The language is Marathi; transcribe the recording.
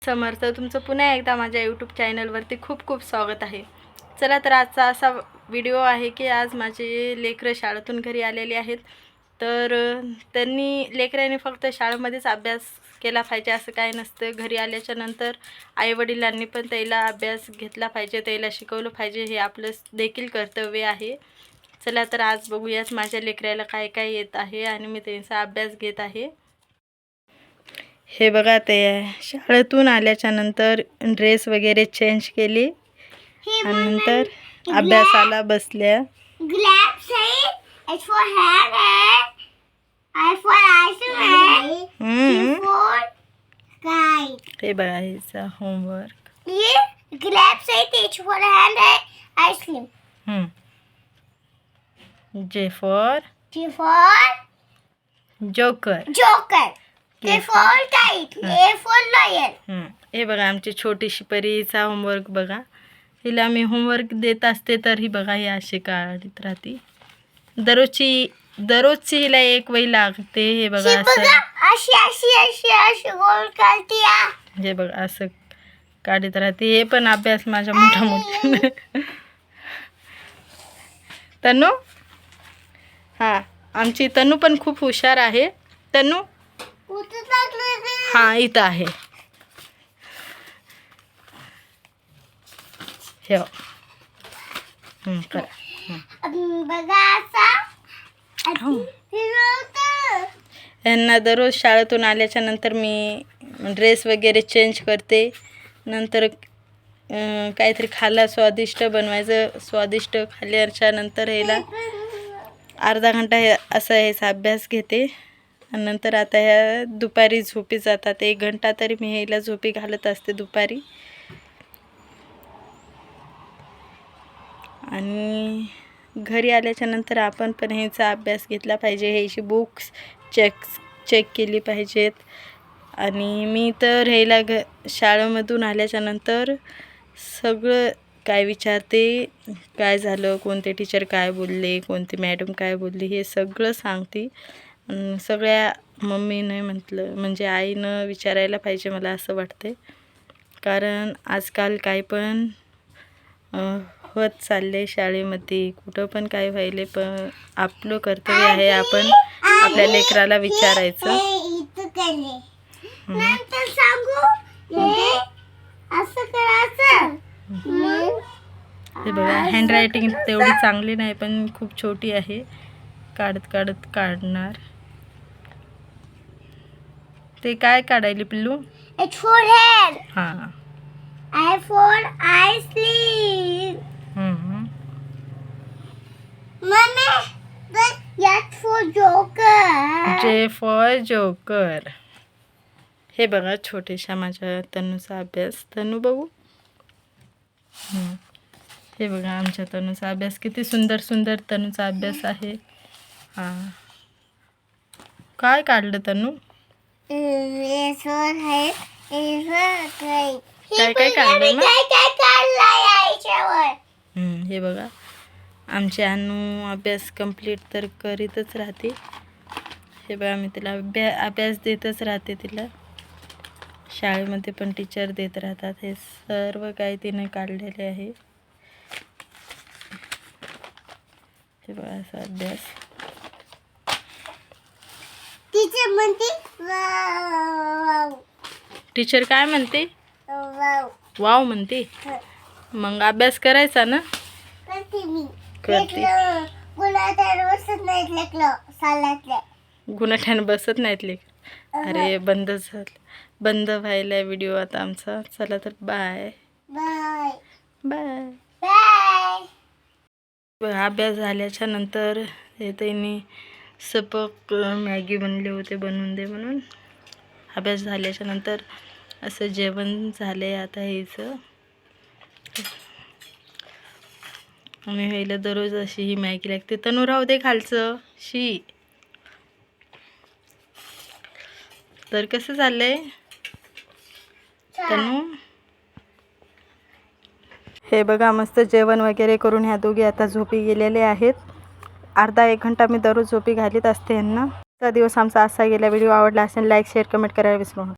समर्थ तुमचं पुन्हा एकदा माझ्या यूट्यूब चॅनलवरती खूप खूप स्वागत आहे. चला तर आजचा असा व्हिडिओ आहे की आज माझे लेकरं शाळेतून घरी आलेले आहेत. तर लेकरांनी फक्त शाळेमध्येच अभ्यास केला पाहिजे असं काय नसतं. घरी आल्याच्या नंतर आईवडिलांनी पण त्याला अभ्यास घेतला पाहिजे, त्याला शिकवलं पाहिजे, हे आपलं देखील कर्तव्य आहे. चला तर आज बघूयात माझ्या लेकराला काय काय येत आहे आणि मी त्यांचा अभ्यास घेत आहे. हे बघा, ते शाळेतून आल्याच्या नंतर ड्रेस वगैरे चेंज केली आणि नंतर अभ्यासाला बसल्या. ग्लॅब्स आहे, एच फॉर हँड आहे, आय फॉर आईस आहे, सी फॉर काइट. हे बघा हिचा होमवर्क. ये ग्लॅब्स आहे, एच फॉर हँड आहे, ice cream. J for joker. K for kite, A for lion. हे बघा आमची छोटीशी परीचा होमवर्क बघा. हिला मी होमवर्क देत असते तर ही बघा ही अशी काढत राहते. दररोजची हिला एक वही लागते. हे बघा अशी गोल करते. हे बघा असं काढत राहते. हे पण अभ्यास माझ्या मोठा मोठा. तनू, हां आमची तनू पण खूप हुशार आहे. तनू हां इथं आहे. हे करा. यांना दररोज शाळेतून आल्याच्या नंतर मी ड्रेस वगैरे चेंज करते. नंतर काहीतरी खायला स्वादिष्ट बनवायचं. स्वादिष्ट खाल्ल्याच्या नंतर ह्याला अर्धा घंटा असं ह्याचा अभ्यास घेते. आणि नंतर आता ह्या दुपारी झोपी जातात. 1 घंटा तरी मी ह्याला झोपी घालत असते दुपारी. आणि घरी आल्याच्या नंतर आपण पण ह्याचा अभ्यास घेतला पाहिजे. ह्याची बुक्स चेक केली पाहिजेत. आणि मी तर ह्याला शाळेमधून आल्याच्या नंतर सगळं काय विचारते, काय झालं, कोणते टीचर काय बोलले, कोणती मॅडम काय बोलली, हे सगळं सांगते. सगळ्या मम्मीने म्हणजे आईनं विचारायला पाहिजे मला असं वाटते. कारण आजकाल काय पण होत चालले शाळेमध्ये, कुठं पण काय व्हायले, पण आपलं कर्तव्य आहे आपण आपल्या लेकराला विचारायचं. हे बघा हँडरायटिंग तेवढी चांगली नाही पण खूप छोटी आहे. काढत काढणार. ते काय काढायली पिल्लू? H for head. हां. I for I sleep. Mama, but H for joker. J for joker. हे बघा छोट्याशा माझ्या तनूचा अभ्यास. तनू बघू. हे बघा आमच्या तनूचा अभ्यास किती सुंदर सुंदर तनूचा अभ्यास आहे. हां काय काढलं तनू? काय काय काढलं ना? याच्यावर. हे बघा आमची अनु अभ्यास कंप्लीट तर करीतच राहते. हे बघा मी तिला अभ्यास देतच राहते. तिला शाळेमध्ये पण टीचर देत राहतात. हे सर्व काही तिने काढलेले आहे. हे बघा असा अभ्यास. टीचर म्हणते टीचर काय म्हणते? वाव म्हणते. मग अभ्यास करायचा ना? करते. गुणाठ्यानं बसत नाहीत लेक. अरे बंद व्हायला व्हिडिओ आता आमचा. चला तर बाय बाय. अभ्यास झाल्याच्या नंतर हे त्यांनी सपक मॅगी बनले होते, बनवून दे म्हणून. अभ्यास झाल्याच्या नंतर असं जेवण झाले. आता ह्याचं आम्ही व्हायला दररोज अशी ही मॅगी लागते. तनू राहू दे खालचं शी. तर कसं चाललंय तनू? हे बघा मस्त जेवण वगैरे करून ह्या दोघी आता झोपी गेलेले आहेत. अर्धा 1 घंटा मी दररोज झोपी घालीत असते यांना. दिवस आमचा असा गेला. व्हिडिओ आवडला असेल लाईक शेअर कमेंट करायला विसरू नका.